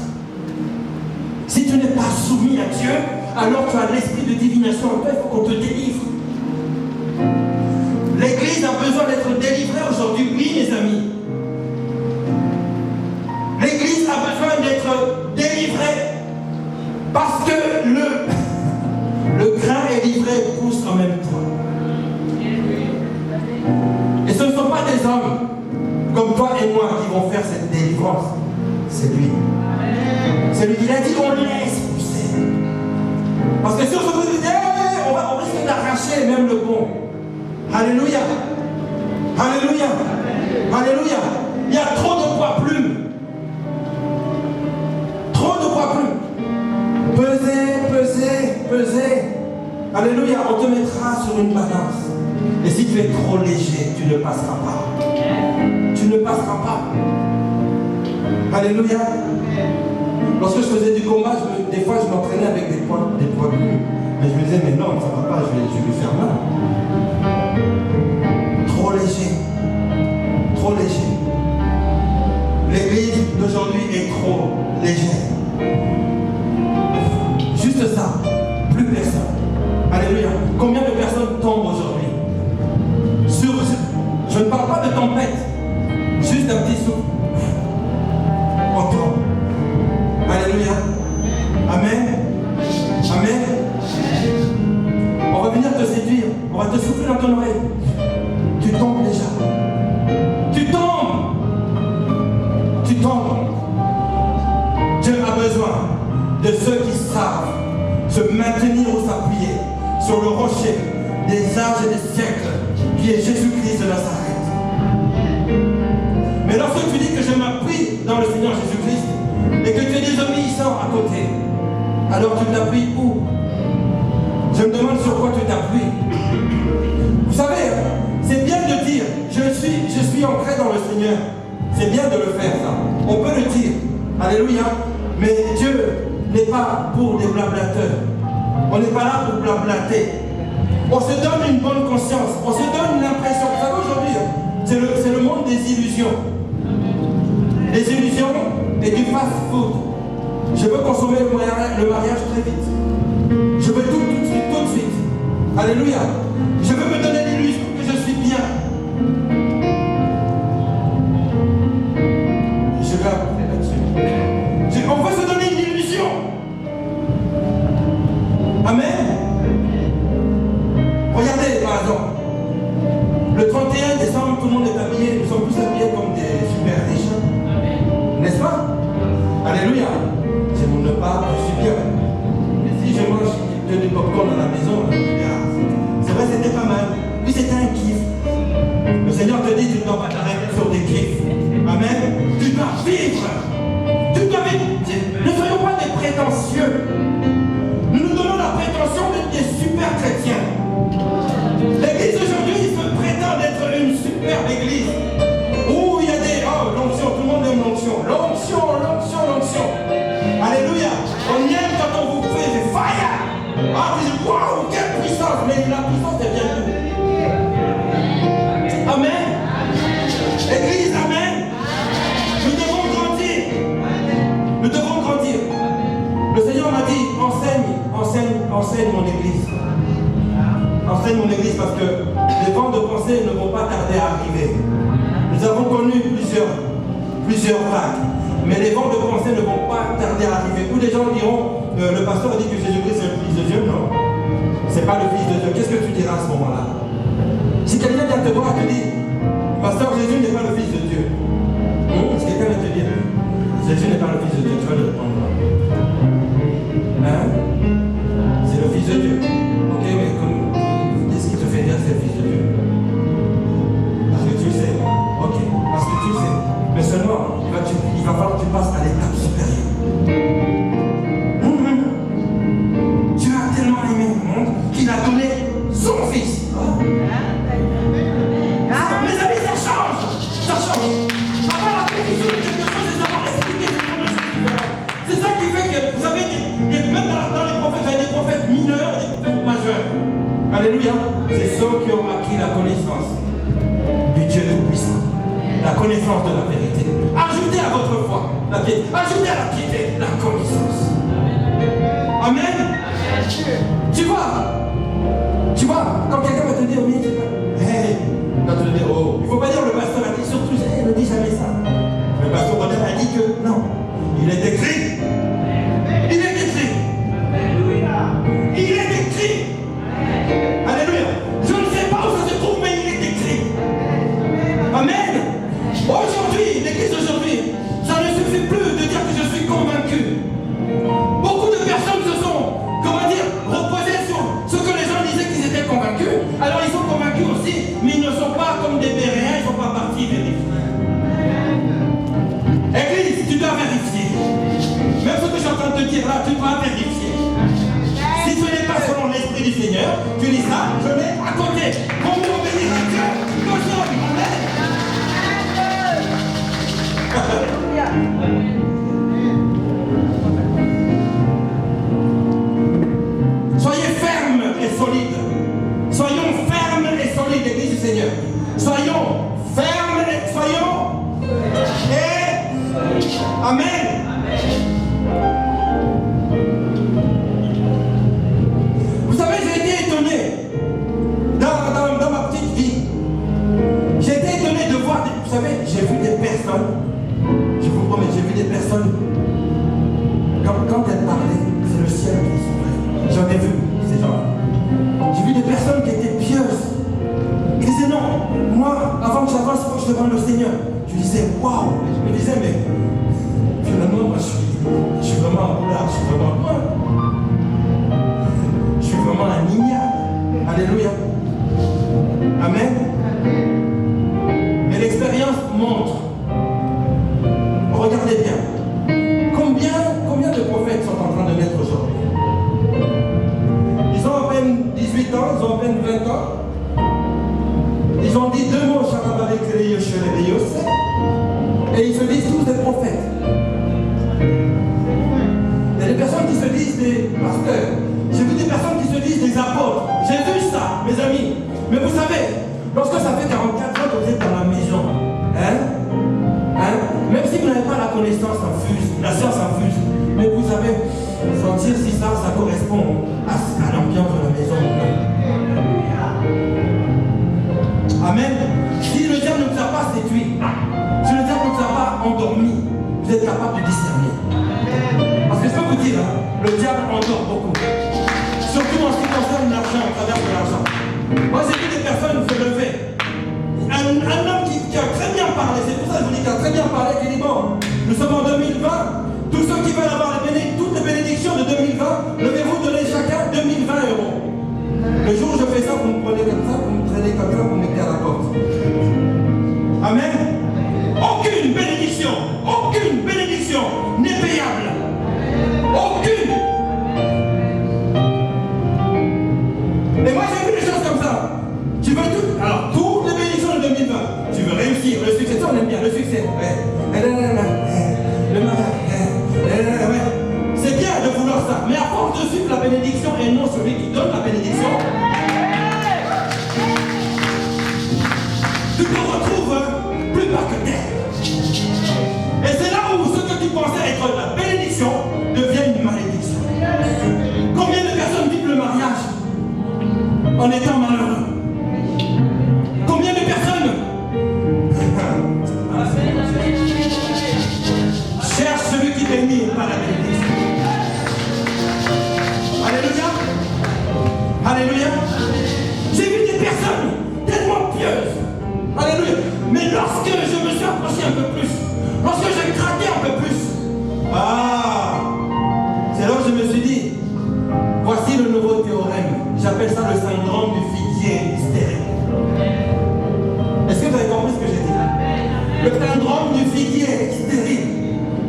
Si tu n'es pas soumis à Dieu, alors tu as l'esprit de divination en toi, il faut qu'on te délivre. L'église a besoin d'être délivrée aujourd'hui, oui mes amis. L'église a besoin d'être délivrée parce que le grain est livré et pousse en même temps. Et ce ne sont pas des hommes comme toi et moi qui vont faire cette délivrance. C'est lui. C'est lui qui a dit on laisse pousser. Parce que si on se dit on risque d'arracher même le bon. Alléluia. Alléluia. Alléluia. Il y a trop de poids plumes. Trop de poids plumes. Pesez, pesez, pesez. Alléluia. On te mettra sur une balance. Et si tu es trop léger, tu ne passeras pas. Tu ne passeras pas. Alléluia. Lorsque je faisais du combat, des fois je m'entraînais avec des poids plumes. Mais je me disais, mais non, ça ne va pas, je vais lui faire mal. Trop léger. Trop léger. L'église d'aujourd'hui est trop légère. Juste ça. Plus personne. Alléluia. Combien de personnes tombent aujourd'hui? Je ne parle pas de tempête. Juste un petit souffle. On tombe. Alléluia. Amen. Amen. On va venir te séduire. On va te souffler dans ton oreille. Tu tombes déjà. Tu tombes. Tu tombes. Dieu a besoin de ceux qui savent se maintenir ou s'appuyer sur le rocher des âges et des siècles qui est Jésus-Christ de Nazareth. Mais lorsque tu dis que je m'appuie dans le Seigneur Jésus-Christ et que tu es désobéissant à côté, alors tu t'appuies où? Je me demande sur quoi tu t'appuies. Vous savez, c'est bien de dire je suis ancré dans le Seigneur. C'est bien de le faire, ça. On peut le dire. Alléluia. Mais Dieu n'est pas pour des blablateurs. On n'est pas là pour blablater. On se donne une bonne conscience. On se donne l'impression. Vous savez, aujourd'hui, c'est le monde des illusions. Des illusions et du fast-food. Je veux consommer le mariage très vite. Je veux tout de suite, tout de suite. Alléluia. Je veux me donner l'illusion que je suis bien. Je vais apporter là-dessus. On veut se donner une illusion. Amen. Regardez, par exemple, le 31 décembre, tout le monde est habillé, nous sommes tous habillés comme des super riches. N'est-ce pas? Alléluia. C'est mon repas, je suis bien. Et si je mange du popcorn à la maison, c'est vrai, c'était pas mal. Oui, c'était un kiff. Le Seigneur te dit, tu ne dois pas t'arrêter sur des kiffs. Amen. Tu dois vivre. Tu dois vivre. Ne soyons pas des prétentieux. Nous nous donnons la prétention d'être des super chrétiens. L'église aujourd'hui, il se prétend d'être une superbe église. Où il y a des... Oh, l'onction, tout le monde aime l'onction. L'onction, l'onction, l'onction. Alléluia. On aime quand on vous fait des fire. Ah, vous dites, waouh, quelle puissance. Mais la puissance, elle vient d'où? Amen. Église, amen. Nous devons grandir. Nous devons grandir. Le Seigneur m'a dit, enseigne mon église. Enseigne mon église parce que les vents de pensée pensées ne vont pas tarder à arriver. Nous avons connu plusieurs vagues. Mais les vents de pensée ne vont pas tarder à arriver. Où les gens diront, le pasteur dit que Jésus-Christ est le Fils de Dieu. Non, c'est pas le Fils de Dieu. Qu'est-ce que tu diras à ce moment-là? Si quelqu'un vient te voir et te dit, pasteur, Jésus n'est pas le Fils de Dieu. Si quelqu'un vient te dire, Jésus n'est pas le Fils de Dieu, tu vas lui répondre. Hein? C'est le Fils de Dieu. Ok, mais qu'est-ce qui te fait dire que c'est le Fils de Dieu? Parce que tu le sais. Ok, parce que tu le sais. Mais seulement, il va falloir que tu passes à l'étape supérieure. Dieu a tellement aimé le monde qu'il a donné son Fils. Mes amis, ça change. Ça change. Avoir la précision de quelque chose, c'est savoir expliquer quelque chose. C'est ça qui fait que, vous savez, même dans les prophètes, il y a des prophètes mineurs et des prophètes majeurs. Alléluia. C'est ceux qui ont acquis la connaissance du Dieu Tout-Puissant. La connaissance de la vérité. Ajoutez à votre foi la piété. Ajoutez à la piété la connaissance. Amen. Tu vois, quand quelqu'un va te dire oui, hey, quand tu te dis oh, il ne faut pas dire le pasteur a dit surtout, il ne dit jamais ça. Le pasteur a dit que non. Il est écrit. Il est écrit. Il est écrit. Alléluia. Je ne sais pas où ça se trouve, mais il est écrit. Amen. Aujourd'hui, l'église d'aujourd'hui, ça ne suffit plus de dire que je suis convaincu. Beaucoup de personnes se sont, comment dire, reposées sur ce que les gens disaient qu'ils étaient convaincus. Alors ils sont convaincus aussi, mais ils ne sont pas comme des béréens, ils ne sont pas partis vérifier. Église, tu dois vérifier. Même ce que je suis en train de te dire là, tu dois vérifier. Si ce n'est pas selon l'Esprit du Seigneur, tu dis ça, je mets à côté. Pour nous obéir à Dieu, que sommes. Amen. Soyez fermes et solides. Soyons fermes et solides, Église du Seigneur. Soyons fermes et soyons et Amen. Vous savez, j'ai été étonné dans ma petite vie. J'ai été étonné de voir, vous savez, j'ai vu des personnes. Je vous promets, j'ai vu des personnes, quand elles parlaient, c'est le ciel qui s'ouvrait. J'en ai vu ces gens-là. J'ai vu des personnes qui étaient pieuses. Ils disaient non, moi, avant que j'avance, il faut que je demande au Seigneur. Je disais, waouh! Je me disais, mais finalement, moi, je suis vraiment un boulard, je suis vraiment loin. Je suis vraiment un ignare. Alléluia. Amen. Mais l'expérience montre. Regardez bien. Combien de prophètes sont en train de naître aujourd'hui? Ils ont à peine 18 ans, ils ont à peine 20 ans. Ils ont dit 2 mots, et ils se disent tous des prophètes. Il y a des personnes qui se disent des pasteurs. J'ai vu des personnes qui se disent des apôtres. J'ai vu ça, mes amis. Mais vous savez, lorsque ça fait 44 ans que vous êtes dans la maison, même si vous n'avez pas la connaissance infuse, la science infuse, mais vous savez sentir si ça correspond à l'ambiance de la maison. Amen. Si le diable ne vous a pas séduit, si le diable ne vous a pas endormi, vous êtes capable de discerner. Parce que je peux vous dire, le diable endort beaucoup. Surtout en ce qui concerne l'argent, au travers de l'argent. Moi j'ai vu des personnes se lever. Un homme qui a très bien parlé, c'est pour ça que je vous dis qu'il a très bien parlé, qui dit bon, nous sommes en 2020, tous ceux qui veulent avoir toutes les bénédictions de 2020, levez-vous, donnez chacun 2020 €. Le jour où je fais ça, vous me prenez comme ça, vous me traînez comme ça, vous me mettez à la porte. Amen. Aucune bénédiction n'est payable. Aucune. Et moi j'ai vu des choses comme ça. Tu veux tout. Alors, toutes les bénédictions de 2020. Tu veux réussir, le succès, ça on aime bien, le succès. C'est bien de vouloir ça, mais à force de suivre la bénédiction et non celui qui donne la bénédiction, tu te retrouves plus bas que terre. Et c'est là où ce que tu pensais être la bénédiction devient une malédiction. Combien de personnes vivent le mariage en étant malheureux? marché un peu plus, lorsque j'ai craqué un peu plus, c'est là que je me suis dit, voici le nouveau théorème. J'appelle ça le syndrome du figuier stérile. Est-ce que vous avez compris ce que j'ai dit? Le syndrome du figuier stérile.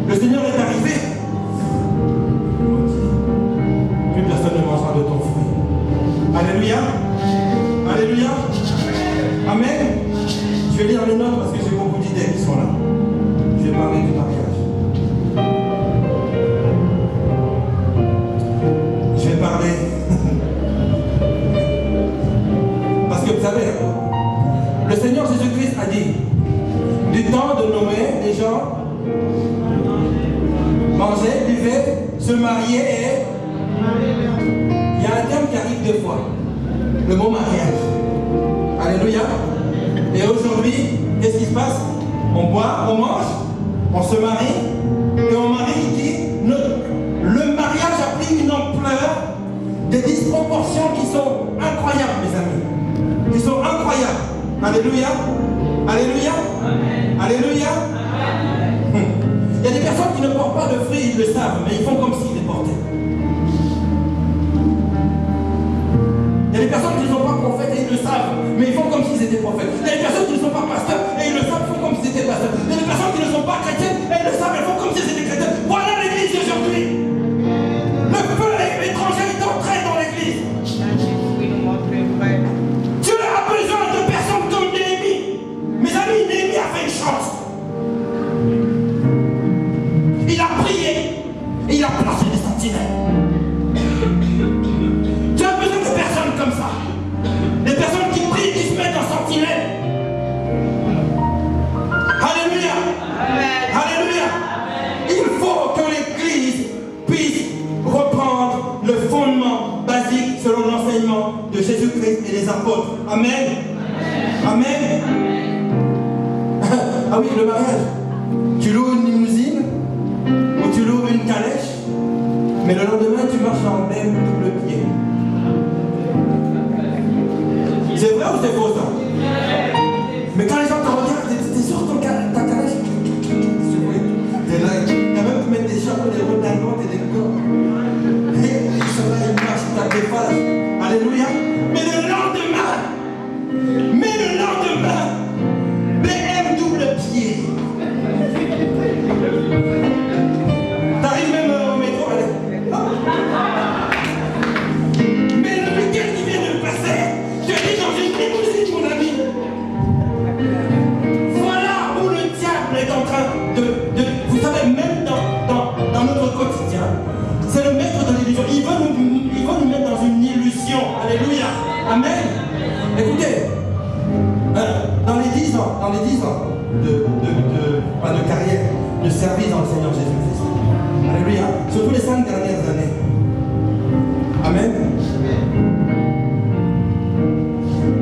Le Seigneur est arrivé. Plus personne ne mangera de ton fruit. Alléluia. Alléluia. Amen. Je vais lire les notes parce que j'ai beaucoup d'idées qui sont là. Je vais parler du mariage. Je vais parler. Parce que vous savez, le Seigneur Jésus-Christ a dit, du temps de Noé, les gens mangeaient, buvaient, se mariaient et... Il y a un terme qui arrive deux fois. Le mot mariage. Alléluia. Et aujourd'hui, qu'est-ce qui se passe? On boit, on mange, on se marie, et on marie qui? Le mariage a pris une ampleur, des disproportions qui sont incroyables, mes amis. Qui sont incroyables. Alléluia. Alléluia. Amen. Alléluia. Amen. Il y a des personnes qui ne portent pas de fruits, ils le savent, mais ils font comme s'ils les portaient. Il y a des personnes qui ne sont pas prophètes et ils le savent, mais ils font comme s'ils étaient prophètes. Il y a des personnes qui ne sont pas pasteurs et ils le savent, font comme s'ils étaient pasteurs. Il y a des personnes qui ne sont pas chrétiennes et ils le savent, elles font comme s'ils étaient chrétiennes. Voilà l'église d'aujourd'hui. Le feu étranger est entré dans l'église. Dieu a besoin de personnes comme Néhémie. Mes amis, Néhémie a fait une chose. Il a prié et il a placé des sentinelles. Tu as besoin de personnes comme ça. Des personnes qui prient, qui se mettent en sentinelle. Alléluia. Amen. Alléluia. Amen. Il faut que l'Église puisse reprendre le fondement basique selon l'enseignement de Jésus-Christ et des apôtres. Amen. Amen. Amen. Ah oui, le mariage. Tu loues une limousine ou tu loues une calèche, mais le lendemain tu marches en même double pied. C'est vrai ou c'est faux ça? Mais quand les gens te regardent, t'es sur ta calèche. T'es là, il y a même qui mettent des chapeaux, des redingotes et des corps. Et ils sont là, ils marchent, ils tapent des phases. Alléluia. Mais le lendemain, BM double pied. T'arrives même au métro, allez. Mais le week-end qui vient de passer, tu es dans une limousine, mon ami. Voilà où le diable est en train de vous savez, même dans notre quotidien, c'est le maître de l'illusion. Il veut nous mettre dans une illusion. Alléluia. Amen. Écoutez, dans les 10 ans pas de carrière, de service dans le Seigneur Jésus-Christ. Alléluia. Surtout les 5 dernières années. Amen.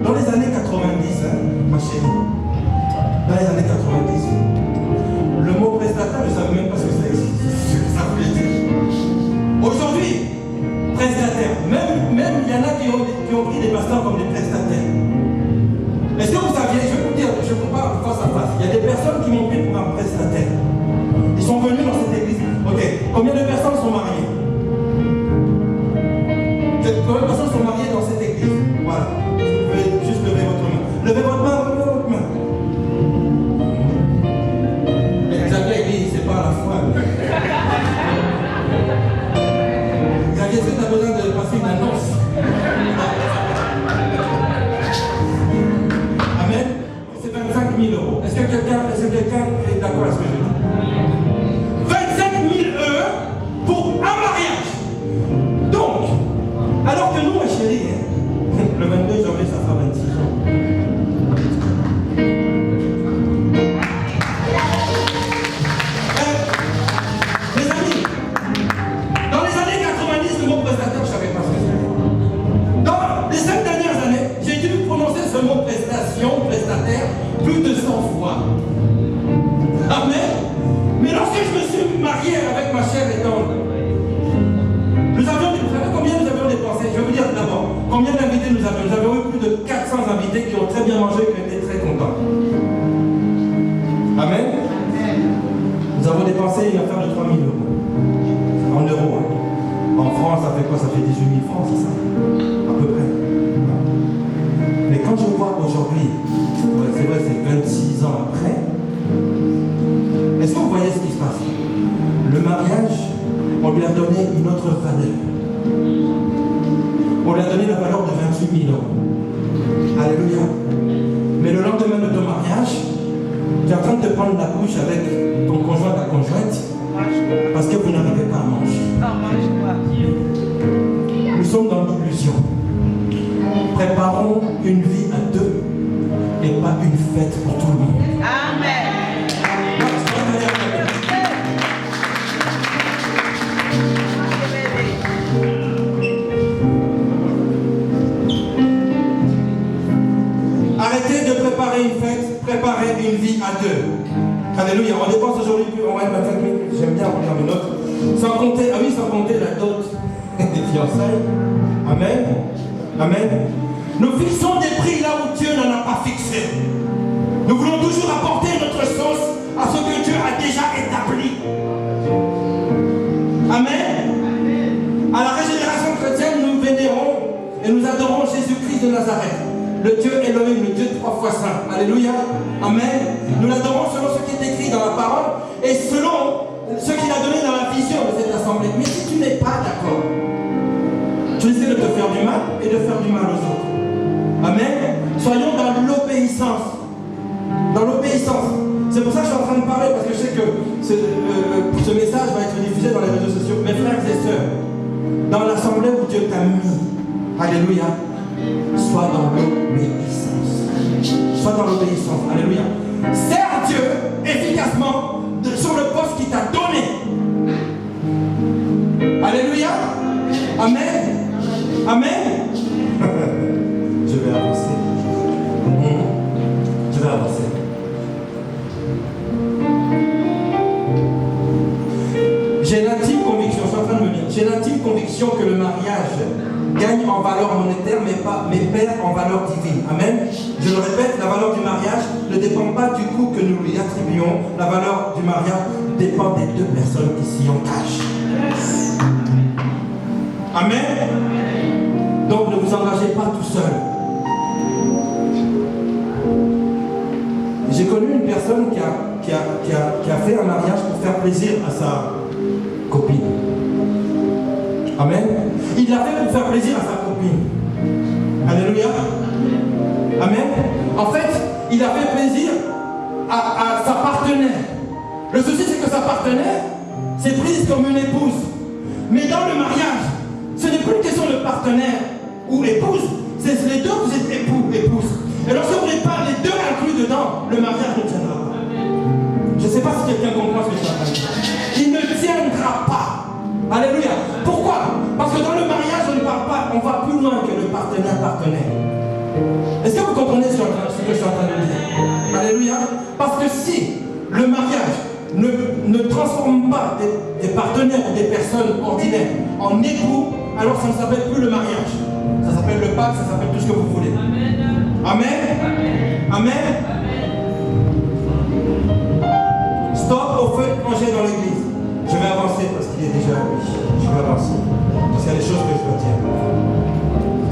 Dans les années 90, ma chérie, dans les années 90, le mot prestataire, je ne savais même pas ce que ça existe. Ça voulait dire. Aujourd'hui, prestataire, même il y en a qui ont pris des pasteurs comme des prestataires. Est-ce que vous saviez, je vais vous dire, je vous parle face à face, il y a des personnes qui m'ont pris pour un prestataire. Ils sont venus dans cette église. Ok, combien de personnes sont mariées? Combien de personnes sont mariées dans cette église? Voilà. Vous pouvez juste lever votre main. Levez votre main, levez votre main. Mais Xavier dit, c'est pas la foi. Xavier, est-ce que tu as besoin de passer une annonce? Amen. C'est 25 000 euros. Est-ce que quelqu'un est d'accord avec ce que je dis? 25 000 euros pour un mariage. Donc, alors que nous, ma chérie, le 22 janvier, ça fera 26 ans. Mes amis, dans les années 90, le mot prestataire, je ne savais pas ce que c'était. Dans les 5 dernières années, j'ai dû prononcer ce mot prestataire, plus de 100 fois. Amen. Mais lorsque je me suis marié avec ma chère et tendre, vous savez combien nous avions dépensé? Je vais vous dire d'abord, combien d'invités nous avions? Nous avons eu plus de 400 invités qui ont très bien mangé et qui étaient très contents. Amen. Nous avons dépensé une affaire de 3 000 euros. En euros. Hein. En France, ça fait quoi? Ça fait 18 000 francs, c'est ça? À peu près. Mais quand je vois aujourd'hui, c'est vrai, c'est 26 ans après, est-ce que vous voyez ce qui se passe? Le mariage, on lui a donné une autre valeur. On lui a donné la valeur de 28 000 euros. Alléluia. Mais le lendemain de ton mariage, tu es en train de te prendre la couche avec ton conjoint, ta conjointe, parce que vous n'arrivez pas à manger. Nous sommes dans l'illusion. Préparons une vie à deux et pas une fête pour tout le monde. Amen. Arrêtez de préparer une fête, préparez une vie à deux. Alléluia. On dépense aujourd'hui plus, on va être 25 000. J'aime bien regarder une autre. Sans compter, ah oui, sans compter la dot des fiançailles. Amen. Amen. Nous fixons des prix là où Dieu n'en a pas fixé. Nous voulons toujours apporter notre sauce à ce que Dieu a déjà établi. Amen. À la régénération chrétienne, nous vénérons et nous adorons Jésus-Christ de Nazareth. Le Dieu Elohim, le Dieu 3 fois saint. Alléluia. Amen. Nous l'adorons selon ce qui est écrit dans la parole et selon ce qu'il a donné dans la vision de cette assemblée. Mais si tu n'es pas d'accord, tu essaies de te faire du mal et de faire du mal aux autres. Amen. Soyons dans l'obéissance. Dans l'obéissance. C'est pour ça que je suis en train de parler, parce que je sais que ce message va être diffusé dans les réseaux sociaux. Mes frères et sœurs, dans l'assemblée où Dieu t'a mis, alléluia, sois dans l'obéissance. Sois dans l'obéissance. Alléluia. Sers Dieu efficacement sur le poste qu'il t'a donné. Alléluia. Amen. Amen. Je vais avancer. Je vais avancer. J'ai l'intime conviction, je suis en train de me dire, j'ai l'intime conviction que le mariage gagne en valeur monétaire, mais perd en valeur divine. Amen. Je le répète, la valeur du mariage ne dépend pas du coût que nous lui attribuons. La valeur du mariage dépend des deux personnes qui s'y engagent. Amen. Donc ne vous engagez pas tout seul. J'ai connu une personne qui a fait un mariage pour faire plaisir à sa copine. Amen. Il l'a fait pour faire plaisir à sa copine. Alléluia. Amen. En fait, il a fait plaisir à sa partenaire. Le souci, c'est que sa partenaire s'est prise comme une épouse. Mais dans le mariage, ce n'est plus une question de partenaire ou épouse, c'est les deux, vous êtes époux, épouse. Et lorsque vous n'êtes pas les deux inclus dedans, le mariage ne tiendra pas. Je ne sais pas si quelqu'un comprend ce que je suis en train de dire. Il ne tiendra pas. Alléluia. Pourquoi? Parce que dans le mariage, on ne parle pas, on va plus loin que le partenaire. Est-ce que vous comprenez ce que je suis en train de dire? Alléluia. Parce que si le mariage ne transforme pas des partenaires ou des personnes ordinaires en époux, alors ça ne s'appelle plus le mariage. Ça s'appelle le pacte, ça s'appelle tout ce que vous voulez. Amen. Amen. Stop au feu étranger dans l'église. Je vais avancer parce qu'il est déjà oui. Je vais avancer. Parce qu'il y a des choses que je dois dire.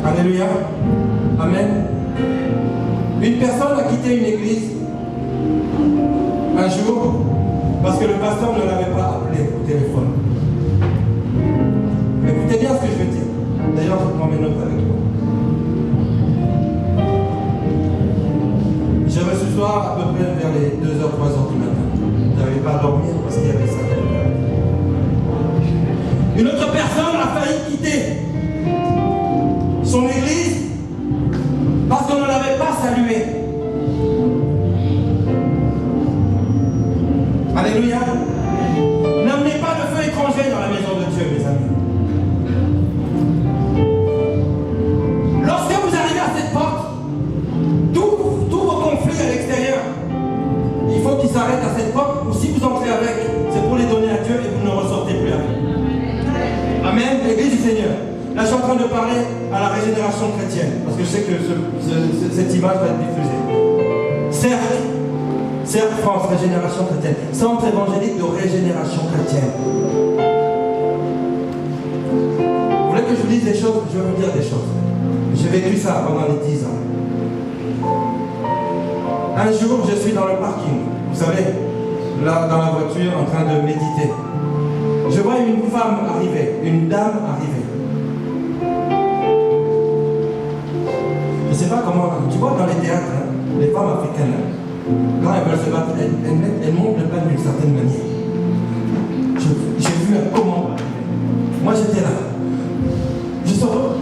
Alléluia. Amen. Une personne a quitté une église un jour parce que le pasteur ne l'avait pas appelé au téléphone. Écoutez bien ce que je veux dire. D'ailleurs, je prends mes notes avec moi. J'avais ce soir à peu près vers les 2h, 3h du matin. Je n'avais pas à dormir parce qu'il y avait ça. Une autre personne a failli quitter son église parce qu'on ne l'avait pas salué. Alléluia. N'amenez pas de feu étranger dans la maison de Dieu, mes amis. Lorsque vous arrivez à cette porte, tous vos conflits à l'extérieur, il faut qu'ils s'arrêtent à cette porte, ou si vous entrez avec, c'est pour les donner à Dieu et vous ne ressortez plus avec. Amen. L'église du Seigneur. Là, je suis en train de parler à la régénération chrétienne, parce que je sais que cette image va être diffusée. Certes, Cercle France, Régénération chrétienne. Centre évangélique de régénération chrétienne. Vous voulez que je vous dise des choses? Je vais vous dire des choses. J'ai vécu ça pendant les 10 ans. Un jour, je suis dans le parking. Vous savez, là, dans la voiture, en train de méditer. Je vois une femme arriver, une dame arriver. Je ne sais pas comment, tu vois dans les théâtres, hein, les femmes africaines, hein, quand elles veulent se battre, elles montent le pas d'une certaine manière. J'ai vu un commandement. Moi j'étais là. Je sors.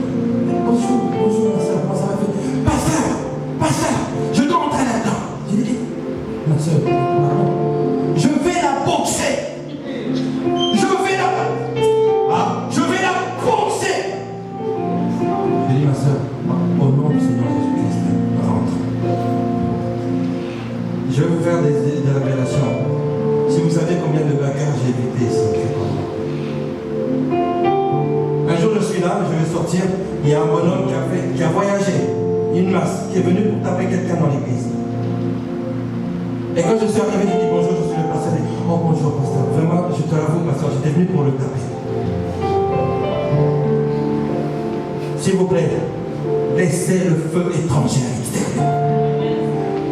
Bonjour ma soeur, comment ça va faire? Pasteur, je dois entrer là-dedans. J'ai dit, ma soeur, pardon. Je vais la boxer. Je vais la boxer. J'ai dit, ma soeur, au nom du Seigneur Jésus-Christ, rentre. Je vais vous faire des révélations. Si vous savez combien de bagarres j'ai évité ici, un jour je suis là, je vais sortir, il y a un bonhomme qui a voyagé, une masse, qui est venu pour taper quelqu'un dans l'église. Et quand je suis arrivé, je dis bonjour, je suis le pasteur. Il dit, oh bonjour pasteur, vraiment, je te l'avoue pasteur, j'étais venu pour le taper. S'il vous plaît, laissez le feu étranger à l'extérieur.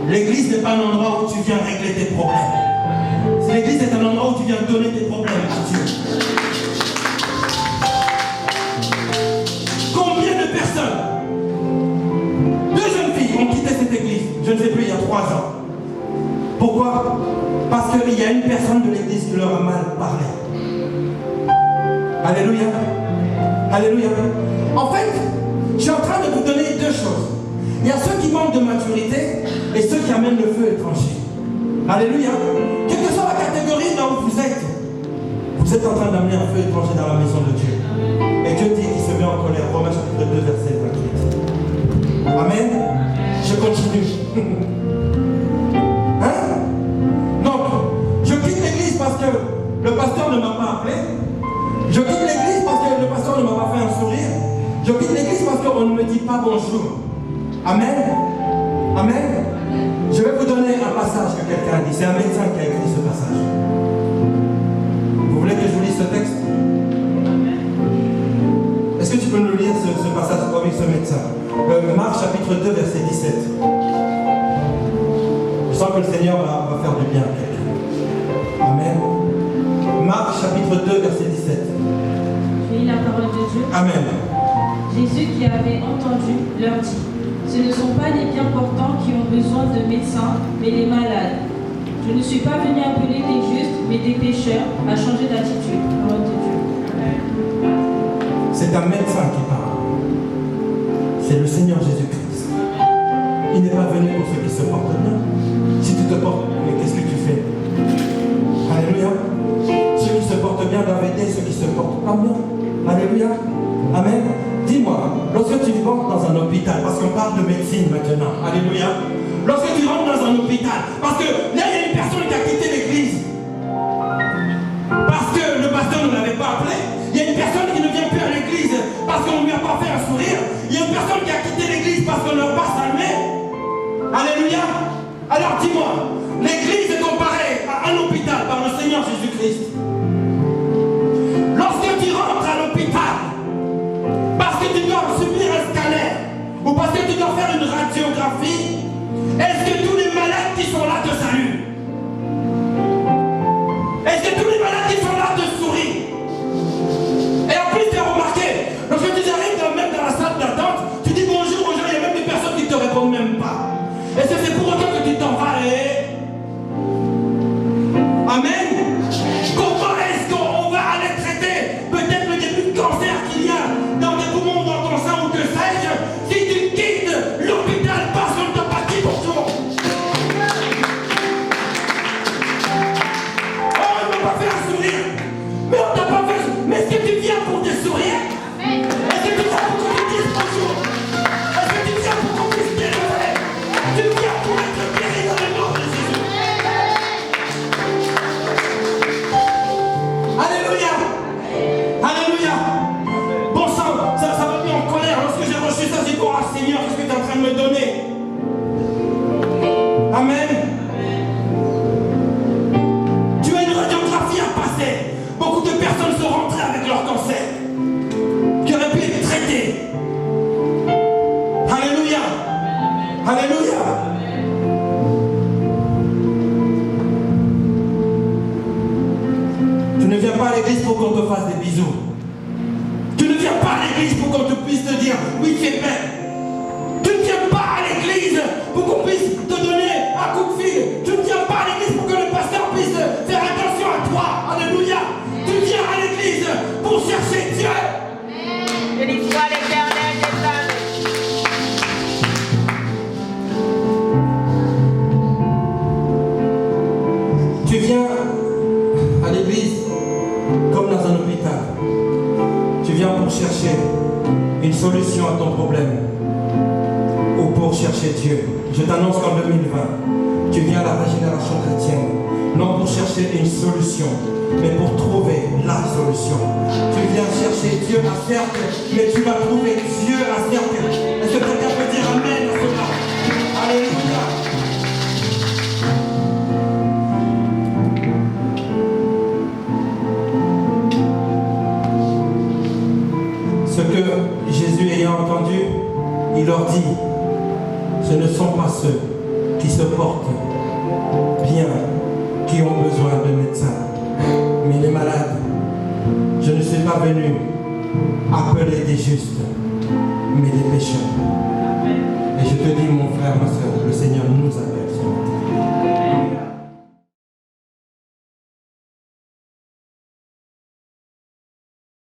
L'église n'est pas un endroit où tu viens régler tes problèmes. L'église est un endroit où tu viens donner tes problèmes à Dieu. Combien de personnes, 2 jeunes filles ont quitté cette église, je ne sais plus, il y a 3 ans. Pourquoi? Parce qu'il y a une personne de l'église qui leur a mal parlé. Alléluia. Alléluia. En fait, je suis en train de vous donner 2 choses. Il y a ceux qui manquent de maturité et ceux qui amènent le feu étranger. Alléluia. Quelle que soit la catégorie là où vous êtes en train d'amener un feu étranger dans la maison de Dieu. Et Dieu dit qu'il se met en colère. Romains chapitre 2, verset 28. Amen. Je continue. Hein? Donc, je quitte l'église parce que le pasteur ne m'a pas appelé. Je quitte l'église parce que le pasteur ne m'a pas fait un sourire. Je quitte l'église parce qu'on ne me dit pas bonjour. Amen. Amen. Je vais vous donner un passage que quelqu'un a dit. C'est un médecin qui a écrit ce passage. Vous voulez que je vous lise ce texte? Est-ce que tu peux nous lire ce passage avec ce médecin? Marc chapitre 2 verset 17. Je sens que le Seigneur va faire du bien à quelqu'un. Amen. Marc chapitre 2 verset 17. Je lis la parole de Dieu. Amen. Jésus qui avait entendu leur dit, ce ne sont pas les bien portants qui ont besoin de médecins, mais les malades. Je ne suis pas venu appeler des justes, mais des pécheurs à changer d'attitude. Parole de Dieu. C'est un médecin qui parle. C'est le Seigneur Jésus-Christ. Il n'est pas venu pour ceux qui se portent bien. Si tu te portes, mais qu'est-ce que tu fais? Alléluia. Ceux qui se portent bien doivent aider ceux qui se portent pas bien. Alléluia. Amen. Dis-moi, lorsque tu rentres dans un hôpital, parce qu'on parle de médecine maintenant, alléluia, lorsque tu rentres dans un hôpital, parce que là il y a une personne qui a quitté l'église, parce que le pasteur ne l'avait pas appelé, il y a une personne qui ne vient plus à l'église parce qu'on ne lui a pas fait un sourire, il y a une personne qui a quitté l'église parce qu'on ne l'a pas salué, alléluia. Alors dis-moi, l'église est comparée à un hôpital par le Seigneur Jésus-Christ. Lorsque tu rentres à l'hôpital, parce que tu dois subir un scanner ou parce que tu dois faire une radiographie, est-ce que tous les malades qui sont là te saluent? Est-ce que tous les malades qui sont là te sourient? Et en plus, tu as remarqué, lorsque tu arrives même dans la salle d'attente, tu dis bonjour aux gens, il y a même des personnes qui ne te répondent même pas. Est-ce que c'est pour autant que tu t'en vas et... Amen. Comment est-ce qu'on va aller traiter peut-être le début de cancer qu'il y a dans tes poumons, dans ton sein ou que sais-je, si tu quittes l'hôpital parce qu'on ne t'a pas dit bonjour? Oh, on ne m'a pas fait un sourire. Mais on t'a pas fait... Mais est-ce que tu viens pour te sourire? Est-ce que tu viens pour qu'on te dise bonjour? Est-ce que tu viens pour qu'on puisse t'élever? Tu viens pour être guéri dans le nom de Jésus. Alléluia. Alléluia. Bon sang, ça m'a mis en colère. Lorsque j'ai reçu ça, j'ai dit, oh Seigneur, qu'est-ce que tu es en train de me donner? Amen. à l'église pour qu'on te fasse des bisous. Tu ne viens pas à l'église pour qu'on te puisse te dire oui, tu es belle. Tu ne viens pas à l'église pour qu'on puisse te donner un coup de fil. Tu ne viens pas à l'église pour que le pasteur puisse faire attention à toi. Alléluia. Tu viens à l'église pour chercher Dieu. Béni soit l'Éternel des armées. Tu viens à l'église comme dans un hôpital. Tu viens pour chercher une solution à ton problème ou pour chercher Dieu. Je t'annonce qu'en 2020, tu viens à la régénération chrétienne, non pour chercher une solution, mais pour trouver la solution. Tu viens chercher Dieu à cercle, mais tu vas trouver Dieu à cercle. Est-ce que quelqu'un peut dire Amen à cela? Alléluia. Ce que Jésus ayant entendu, il leur dit, ce ne sont pas ceux qui se portent bien, qui ont besoin de médecins, mais les malades. Je ne suis pas venu appeler des justes, mais des pécheurs. Et je te dis, mon frère, ma soeur, le Seigneur nous appelle.